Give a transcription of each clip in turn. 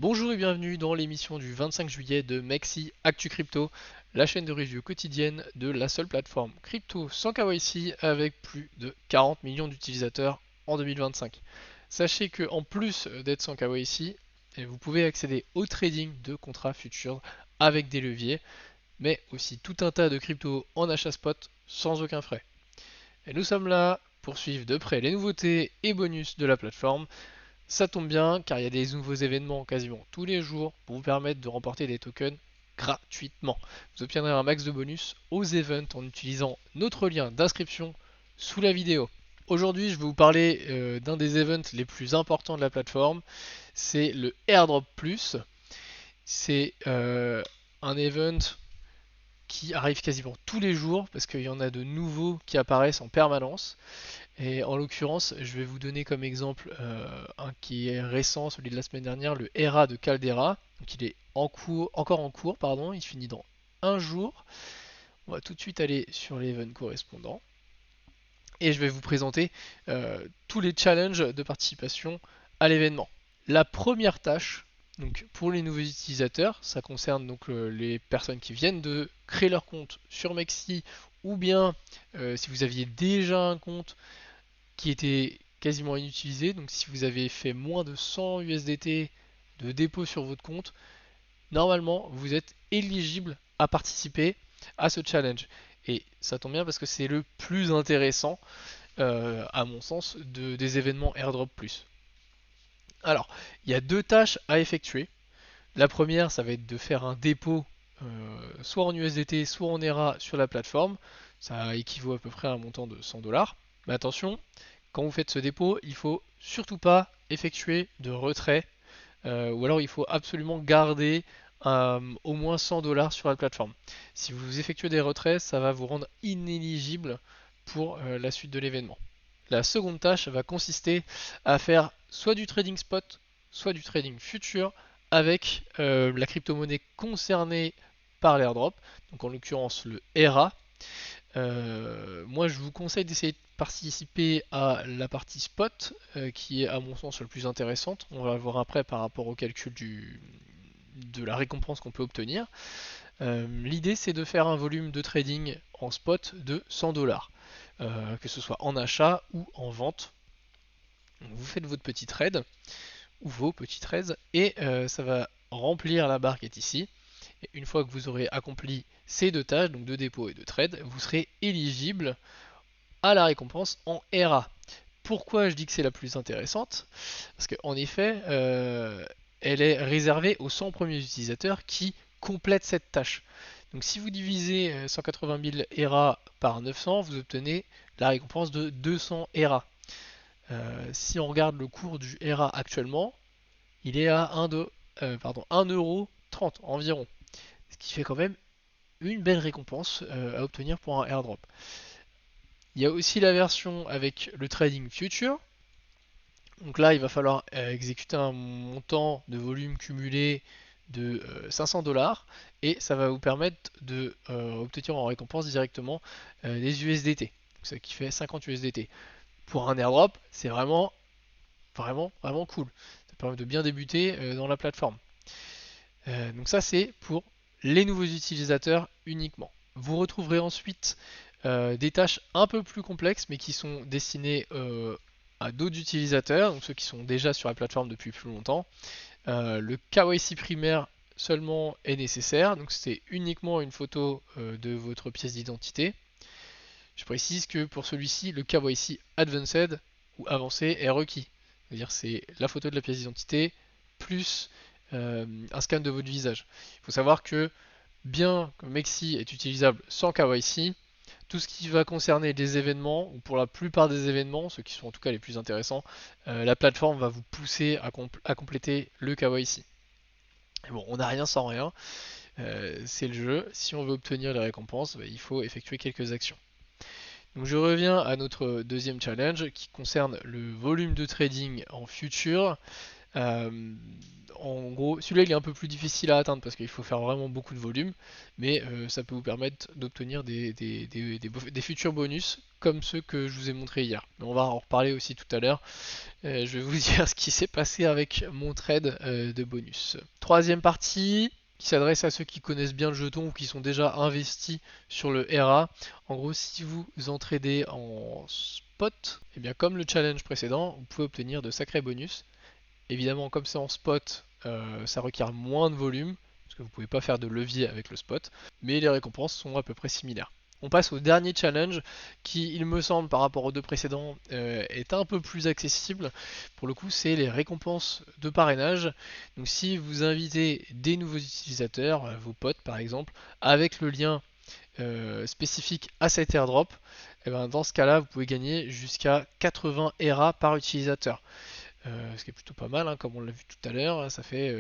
Bonjour et bienvenue dans l'émission du 25 juillet de Mexi Actu Crypto, la chaîne de review quotidienne de la seule plateforme crypto sans KYC avec plus de 40 millions d'utilisateurs en 2025. Sachez que en plus d'être sans KYC, vous pouvez accéder au trading de contrats futurs avec des leviers, mais aussi tout un tas de cryptos en achat spot sans aucun frais. Et nous sommes là pour suivre de près les nouveautés et bonus de la plateforme. Ça tombe bien car il y a des nouveaux événements quasiment tous les jours pour vous permettre de remporter des tokens gratuitement. Vous obtiendrez un max de bonus aux events en utilisant notre lien d'inscription sous la vidéo. Aujourd'hui, je vais vous parler d'un des events les plus importants de la plateforme. C'est le Airdrop Plus. C'est un event qui arrive quasiment tous les jours parce qu'il y en a de nouveaux qui apparaissent en permanence. Et en l'occurrence, je vais vous donner comme exemple un qui est récent, celui de la semaine dernière, le ERA de Caldera. Donc il est encore en cours, pardon, il finit dans un jour. On va tout de suite aller sur l'event correspondant. Et je vais vous présenter tous les challenges de participation à l'événement. La première tâche, donc pour les nouveaux utilisateurs, ça concerne donc les personnes qui viennent de créer leur compte sur Mexi, ou bien si vous aviez déjà un compte qui était quasiment inutilisé. Donc si vous avez fait moins de 100 USDT de dépôt sur votre compte, normalement vous êtes éligible à participer à ce challenge. Et ça tombe bien parce que c'est le plus intéressant, à mon sens, des événements Airdrop Plus. Alors, il y a deux tâches à effectuer. La première, ça va être de faire un dépôt soit en USDT, soit en ERA sur la plateforme. Ça équivaut à peu près à un montant de 100 $. Mais attention, quand vous faites ce dépôt, il faut surtout pas effectuer de retrait, ou alors il faut absolument garder au moins 100 $ sur la plateforme. Si vous effectuez des retraits, ça va vous rendre inéligible pour la suite de l'événement. La seconde tâche va consister à faire soit du trading spot, soit du trading futur avec la crypto-monnaie concernée par l'airdrop, donc en l'occurrence le ERA. Moi, je vous conseille d'essayer de participer à la partie spot, qui est à mon sens le plus intéressante. On va le voir après par rapport au calcul de la récompense qu'on peut obtenir. L'idée, c'est de faire un volume de trading en spot de 100 $, que ce soit en achat ou en vente. Donc, vous faites votre petit trade, ou vos petits trades, et ça va remplir la barre qui est ici. Et une fois que vous aurez accompli ces deux tâches, donc de dépôt et de trade, vous serez éligible à la récompense en ERA. Pourquoi je dis que c'est la plus intéressante? Parce qu'en effet, elle est réservée aux 100 premiers utilisateurs qui complètent cette tâche. Donc si vous divisez 180 000 ERA par 900, vous obtenez la récompense de 200 ERA. Si on regarde le cours du ERA actuellement, il est à 1,30€ environ. Ce qui fait quand même une belle récompense à obtenir pour un airdrop. Il y a aussi la version avec le trading future. Donc là, il va falloir exécuter un montant de volume cumulé de 500 $ et ça va vous permettre de obtenir en récompense directement des USDT. Ce qui fait 50 USDT. Pour un airdrop, c'est vraiment cool. Ça permet de bien débuter dans la plateforme. Donc ça, c'est pour les nouveaux utilisateurs uniquement. Vous retrouverez ensuite des tâches un peu plus complexes mais qui sont destinées à d'autres utilisateurs, donc ceux qui sont déjà sur la plateforme depuis plus longtemps. Le KYC primaire seulement est nécessaire, donc c'est uniquement une photo de votre pièce d'identité. Je précise que pour celui-ci, le KYC Advanced ou avancé est requis. C'est-à-dire c'est la photo de la pièce d'identité plus un scan de votre visage. Il faut savoir que bien que Mexi est utilisable sans KYC, tout ce qui va concerner les événements, ou pour la plupart des événements, ceux qui sont en tout cas les plus intéressants, la plateforme va vous pousser à compléter le KYC. Et bon, on n'a rien sans rien, c'est le jeu. Si on veut obtenir les récompenses, il faut effectuer quelques actions. Donc je reviens à notre deuxième challenge qui concerne le volume de trading en futur. Euh, En gros, celui-là il est un peu plus difficile à atteindre parce qu'il faut faire vraiment beaucoup de volume, mais ça peut vous permettre d'obtenir des futurs bonus comme ceux que je vous ai montrés hier. Mais on va en reparler aussi tout à l'heure. Je vais vous dire ce qui s'est passé avec mon trade de bonus. Troisième partie qui s'adresse à ceux qui connaissent bien le jeton ou qui sont déjà investis sur le RA. En gros, si vous en tradez en spot, et bien comme le challenge précédent, vous pouvez obtenir de sacrés bonus. Évidemment, comme c'est en spot, ça requiert moins de volume, parce que vous ne pouvez pas faire de levier avec le spot, mais les récompenses sont à peu près similaires. On passe au dernier challenge qui, il me semble, par rapport aux deux précédents, est un peu plus accessible. Pour le coup, c'est les récompenses de parrainage. Donc si vous invitez des nouveaux utilisateurs, vos potes par exemple, avec le lien spécifique à cet airdrop, et ben dans ce cas-là, vous pouvez gagner jusqu'à 80 ERA par utilisateur. Ce qui est plutôt pas mal, hein, comme on l'a vu tout à l'heure, ça fait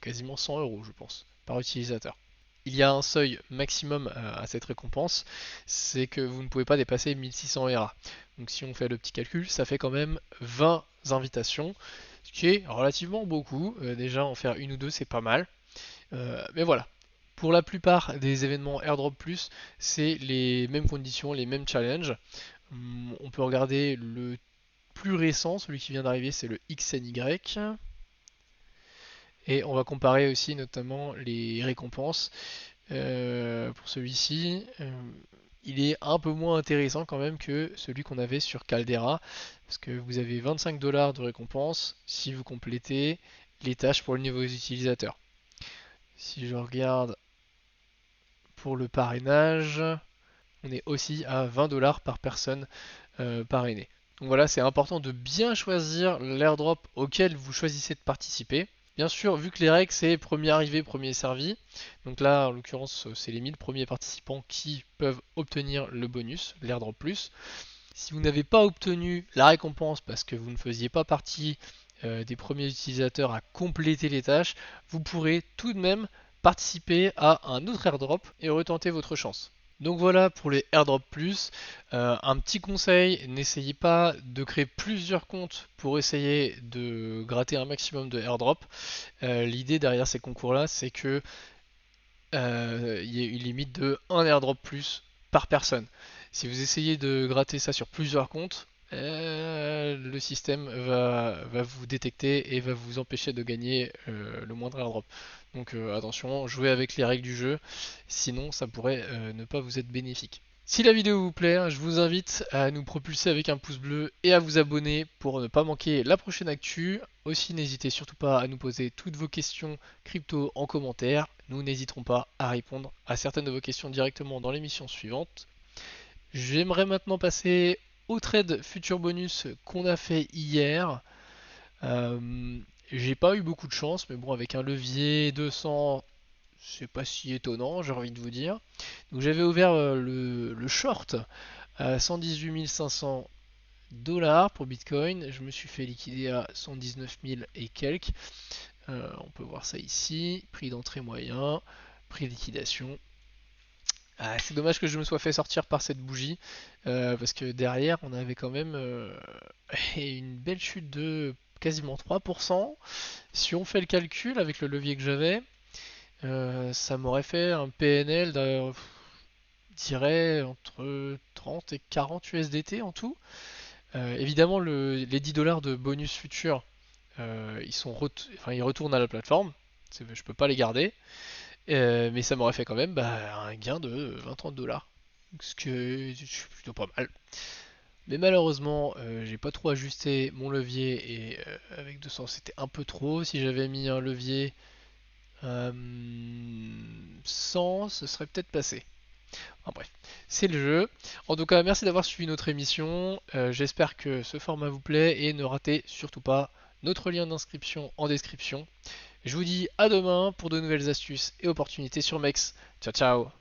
quasiment 100 euros, je pense, par utilisateur. Il y a un seuil maximum à cette récompense, c'est que vous ne pouvez pas dépasser 1600 ERA. Donc si on fait le petit calcul, ça fait quand même 20 invitations, ce qui est relativement beaucoup. Déjà en faire une ou deux, c'est pas mal. Mais voilà. Pour la plupart des événements Airdrop Plus, c'est les mêmes conditions, les mêmes challenges. On peut regarder le plus récent, celui qui vient d'arriver, c'est le XNY. Et on va comparer aussi notamment les récompenses. Pour celui-ci, il est un peu moins intéressant quand même que celui qu'on avait sur Caldera, parce que vous avez 25 $ de récompense si vous complétez les tâches pour le niveau des utilisateurs. Si je regarde pour le parrainage, on est aussi à 20 $ par personne parrainée. Donc voilà, c'est important de bien choisir l'airdrop auquel vous choisissez de participer. Bien sûr, vu que les règles c'est premier arrivé, premier servi, donc là en l'occurrence c'est les 1000 premiers participants qui peuvent obtenir le bonus, l'airdrop plus. Si vous n'avez pas obtenu la récompense parce que vous ne faisiez pas partie des premiers utilisateurs à compléter les tâches, vous pourrez tout de même participer à un autre airdrop et retenter votre chance. Donc voilà pour les airdrop plus. Un petit conseil, n'essayez pas de créer plusieurs comptes pour essayer de gratter un maximum de airdrop. L'idée derrière ces concours là, c'est que il y ait une limite de 1 airdrop plus par personne. Si vous essayez de gratter ça sur plusieurs comptes, le système va vous détecter et va vous empêcher de gagner le moindre airdrop. Donc attention, jouez avec les règles du jeu, sinon ça pourrait ne pas vous être bénéfique. Si la vidéo vous plaît, je vous invite à nous propulser avec un pouce bleu et à vous abonner pour ne pas manquer la prochaine actu. Aussi, n'hésitez surtout pas à nous poser toutes vos questions crypto en commentaire. Nous n'hésiterons pas à répondre à certaines de vos questions directement dans l'émission suivante. J'aimerais maintenant passer au trade futur bonus qu'on a fait hier. J'ai pas eu beaucoup de chance, mais bon, avec un levier 200, c'est pas si étonnant, j'ai envie de vous dire. Donc j'avais ouvert le short à 118 500 $ pour Bitcoin. Je me suis fait liquider à 119 000 et quelques. On peut voir ça ici. Prix d'entrée moyen, prix de liquidation. C'est dommage que je me sois fait sortir par cette bougie, parce que derrière on avait quand même une belle chute de quasiment 3%. Si on fait le calcul avec le levier que j'avais, ça m'aurait fait un PNL je dirais entre 30 et 40 USDT en tout. Évidemment les 10 $ de bonus futur, ils retournent à la plateforme, je peux pas les garder. Mais ça m'aurait fait quand même un gain de 20-30 $. Ce que je suis plutôt pas mal. Mais malheureusement, j'ai pas trop ajusté mon levier et avec 200 c'était un peu trop. Si j'avais mis un levier 100, ce serait peut-être passé. Enfin bref, c'est le jeu. En tout cas, merci d'avoir suivi notre émission. J'espère que ce format vous plaît et ne ratez surtout pas notre lien d'inscription en description. Je vous dis à demain pour de nouvelles astuces et opportunités sur Mex. Ciao ciao.